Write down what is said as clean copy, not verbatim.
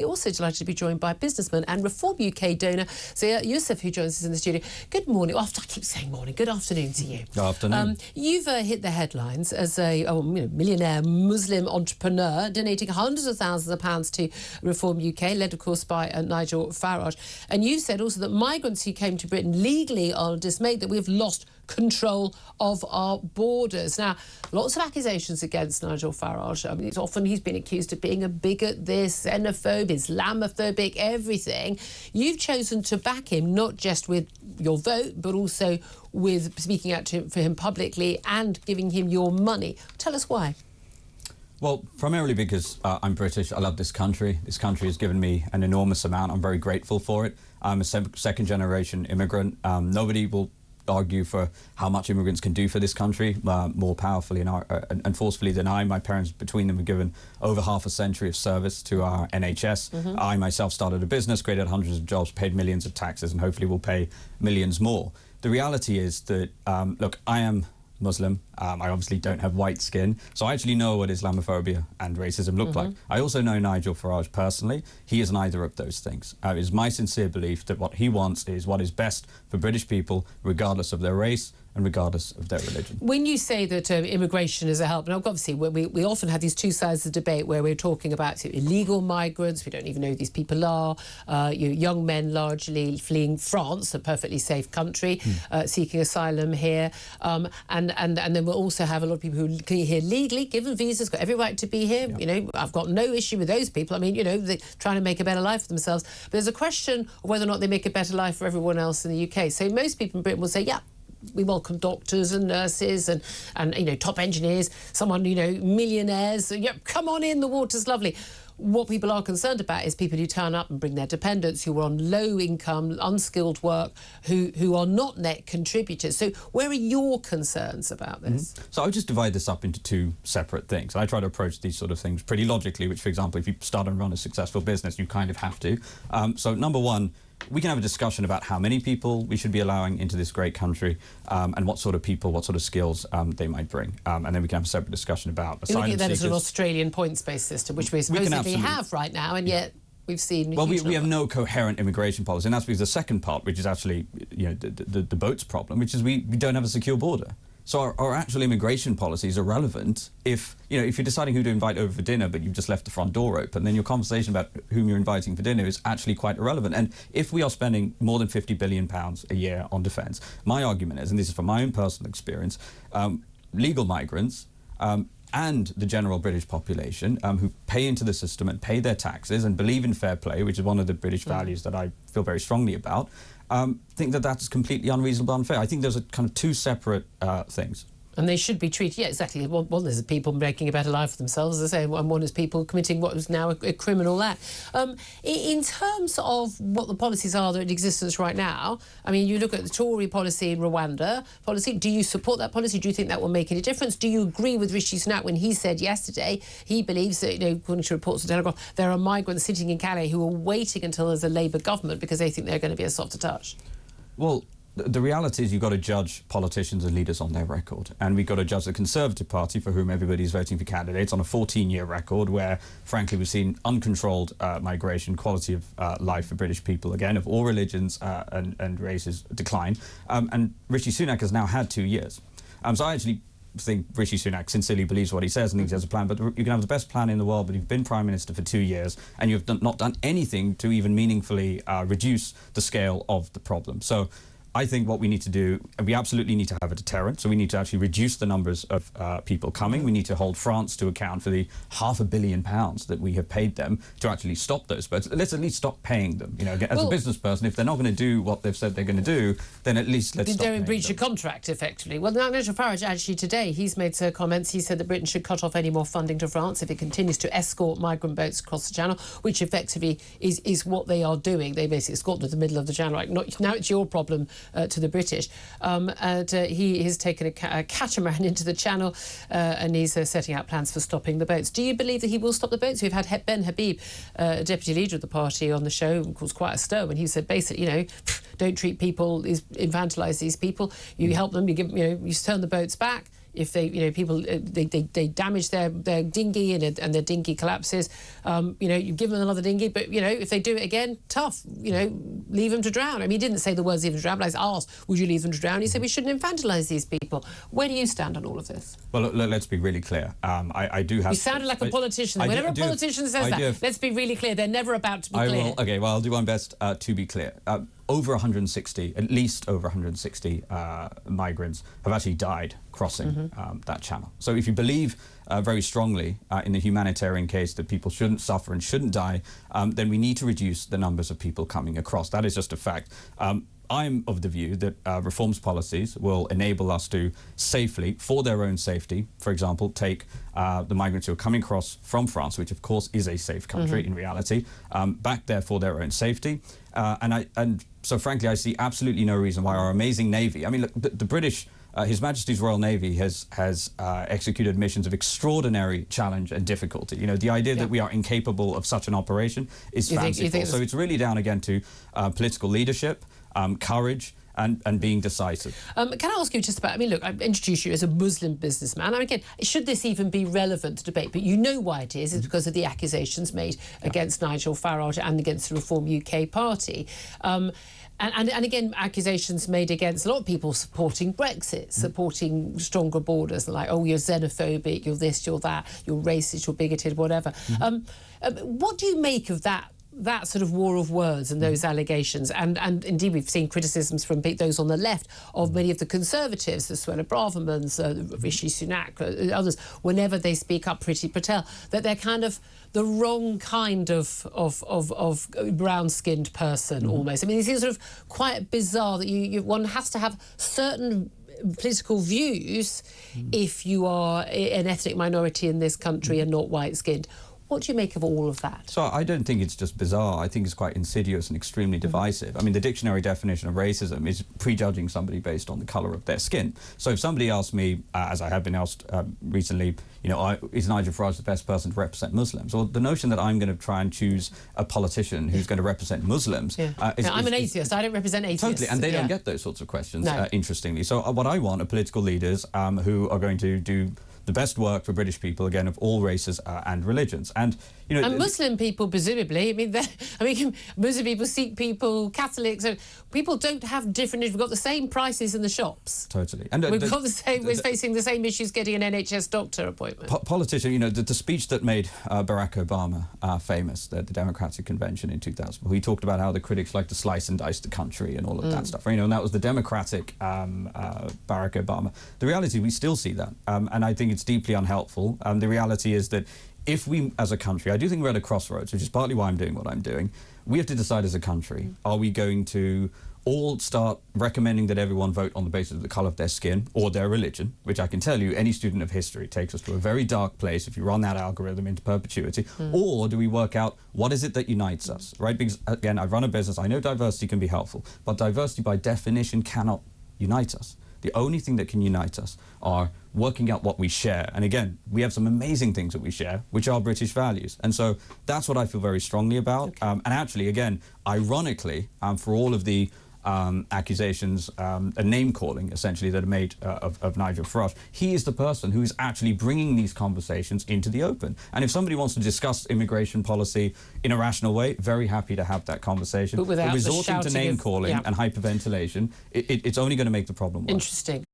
We're also delighted to be joined by businessman and Reform UK donor Zia Yusuf, who joins us in the studio. Good morning. Oh, I keep saying morning. Good afternoon to you. Good afternoon. You've hit the headlines as a millionaire Muslim entrepreneur, donating hundreds of thousands of pounds to Reform UK, led, of course, by Nigel Farage. And you said also that migrants who came to Britain legally are dismayed that we've lost control of our borders. Now, lots of accusations against Nigel Farage. I mean, he's been accused of being a bigot, this, xenophobe, Islamophobic, everything. You've chosen to back him, not just with your vote, but also with speaking out for him publicly and giving him your money. Tell us why. Well, primarily because I'm British. I love this country. This country has given me an enormous amount. I'm very grateful for it. I'm a second-generation immigrant. Nobody will argue for how much immigrants can do for this country more powerfully and forcefully than I. My parents, between them, have given over half a century of service to our NHS. I myself started a business, created hundreds of jobs, paid millions of taxes, and hopefully will pay millions more. The reality is that, look, I am Muslim. I obviously don't have white skin, so I actually know what Islamophobia and racism look like. I also know Nigel Farage personally. He is neither of those things. It is my sincere belief that what he wants is what is best for British people, regardless of their race and regardless of their religion. When you say that immigration is a help, now obviously we often have these two sides of the debate where we're talking about illegal migrants, we don't even know who these people are, young men largely fleeing France, a perfectly safe country, seeking asylum here, and then we'll also have a lot of people who are here legally, given visas, got every right to be here. You know, I've got no issue with those people. I mean, you know, they're trying to make a better life for themselves. But there's a question of whether or not they make a better life for everyone else in the UK. So most people in Britain will say, yeah, we welcome doctors and nurses and you know, top engineers, someone, you know, millionaires. Yep, come on in, the water's lovely. What people are concerned about is people who turn up and bring their dependents, who are on low income, unskilled work, who are not net contributors. So where are your concerns about this? So I would just divide this up into two separate things. I try to approach these sort of things pretty logically, which, for example, if you start and run a successful business, you kind of have to. So number one, we can have a discussion about how many people we should be allowing into this great country and what sort of people, what sort of skills they might bring. And then we can have a separate discussion about asylum seekers. That is an Australian points-based system, which we supposedly have right now, and yet we've seen... Well, we have no coherent immigration policy, and that's because the second part, which is actually, you know, the boats problem, which is we don't have a secure border. So our actual immigration policies are relevant if, you know, if you're deciding who to invite over for dinner, but you've just left the front door open, then your conversation about whom you're inviting for dinner is actually quite irrelevant. And if we are spending more than £50 billion a year on defence, my argument is, and this is from my own personal experience, legal migrants and the general British population who pay into the system and pay their taxes and believe in fair play, which is one of the British values that I feel very strongly about, think that that's completely unreasonable and unfair. I think those are kind of two separate things. And they should be treated, yeah, exactly. One is people making a better life for themselves, as I say, and one is people committing what is now a criminal act. In terms of what the policies are that are in existence right now, I mean, you look at the Tory policy in Rwanda policy. Do you support that policy? Do you think that will make any difference? Do you agree with Rishi Sunak when he said yesterday he believes that, you know, according to reports of the Telegraph, there are migrants sitting in Calais who are waiting until there's a Labour government because they think they're going to be a softer touch? Well, the reality is you've got to judge politicians and leaders on their record. And we've got to judge the Conservative Party, for whom everybody's voting for candidates, on a 14-year record where, frankly, we've seen uncontrolled migration, quality of life for British people, again, of all religions and races decline. And Rishi Sunak has now had 2 years. So I actually think Rishi Sunak sincerely believes what he says and thinks he has a plan, but you can have the best plan in the world, but you've been Prime Minister for 2 years and you've not done anything to even meaningfully reduce the scale of the problem. So I think what we need to do, we absolutely need to have a deterrent, so we need to actually reduce the numbers of people coming. We need to hold France to account for the £500 million that we have paid them to actually stop those boats. Let's at least stop paying them. You know, as a business person, if they're not going to do what they've said they're going to do, then at least let's stop paying them. They're in breach of contract, effectively. Well, Nigel Farage, actually, today, he's made comments. He said that Britain should cut off any more funding to France if it continues to escort migrant boats across the Channel, which effectively is what they are doing. They basically escort them to the middle of the Channel. Like, now it's your problem to the British. And he has taken a catamaran into the Channel and he's setting out plans for stopping the boats. Do you believe that he will stop the boats? We've had Ben Habib, deputy leader of the party, on the show, caused quite a stir when he said basically, you know, don't treat people, infantilise these people. You help them, you give, you know, you turn the boats back. if they, you know, people they damage their dinghy and their dinghy collapses, you know, you give them another dinghy, but you know, if they do it again, tough, you know, leave them to drown. I mean, he didn't say the words leave them to drown, but I asked, would you leave them to drown? He said we shouldn't infantilise these people. Where do you stand on all of this? Well, let's be really clear. I do have. You sounded like a politician. Whenever a politician says that, let's be really clear. They're never about to be clear. Okay, well, I'll do my best to be clear. Over 160, at least over 160 migrants have actually died crossing that channel. So if you believe very strongly in the humanitarian case that people shouldn't suffer and shouldn't die, then we need to reduce the numbers of people coming across. That is just a fact. I'm of the view that reforms policies will enable us to safely, for their own safety, for example, take the migrants who are coming across from France, which of course is a safe country in reality, back there for their own safety. And so frankly, I see absolutely no reason why our amazing Navy, I mean, look, the British, His Majesty's Royal Navy has executed missions of extraordinary challenge and difficulty. You know, the idea that we are incapable of such an operation is fanciful. So it's really down again to political leadership, courage, and being decisive. Can I ask you just about, I mean, look, I introduced you as a Muslim businessman. I mean, again, should this even be relevant to debate? But you know why it is. It's because of the accusations made against Nigel Farage and against the Reform UK party. And again, accusations made against a lot of people supporting Brexit, supporting stronger borders, like, oh, you're xenophobic, you're this, you're that, you're racist, you're bigoted, whatever. What do you make of that sort of war of words and those allegations? And indeed, we've seen criticisms from those on the left of many of the Conservatives, the Suella Bravermans, Rishi Sunak, others, whenever they speak up, Priti Patel, that they're kind of the wrong kind of brown-skinned person almost. I mean, it seems sort of quite bizarre that one has to have certain political views if you are an ethnic minority in this country and not white-skinned. What do you make of all of that? So I don't think it's just bizarre. I think it's quite insidious and extremely divisive. I mean, the dictionary definition of racism is prejudging somebody based on the colour of their skin. So if somebody asks me, as I have been asked recently, you know, is Nigel Farage the best person to represent Muslims? Well, the notion that I'm going to try and choose a politician who's going to represent Muslims... I'm an atheist. I don't represent atheists. Totally, and they don't get those sorts of questions, interestingly. So what I want are political leaders who are going to do the best work for British people, again, of all races and religions. And, you know... And Muslim people, presumably. I mean, Muslim people, Sikh people, Catholics, people don't have different... We've got the same prices in the shops. Totally. And we've got the same... We're facing the same issues getting an NHS doctor appointment. Politician, you know, the speech that made Barack Obama famous, the Democratic Convention in 2000, he talked about how the critics like to slice and dice the country and all of that stuff. You know, and that was the Democratic Barack Obama. The reality, we still see that. And I think it's deeply unhelpful. The reality is that if we, as a country, I do think we're at a crossroads, which is partly why I'm doing what I'm doing. We have to decide as a country, are we going to all start recommending that everyone vote on the basis of the colour of their skin or their religion, which I can tell you, any student of history takes us to a very dark place if you run that algorithm into perpetuity, or do we work out what is it that unites us, right? Because, again, I run a business, I know diversity can be helpful, but diversity by definition cannot unite us. The only thing that can unite us are working out what we share. And again, we have some amazing things that we share, which are British values. And so that's what I feel very strongly about. And actually, again, ironically, for all of the accusations and name-calling, essentially, that are made of Nigel Farage, he is the person who is actually bringing these conversations into the open. And if somebody wants to discuss immigration policy in a rational way, very happy to have that conversation. But without resorting to name-calling and hyperventilation, it's only going to make the problem worse. Interesting.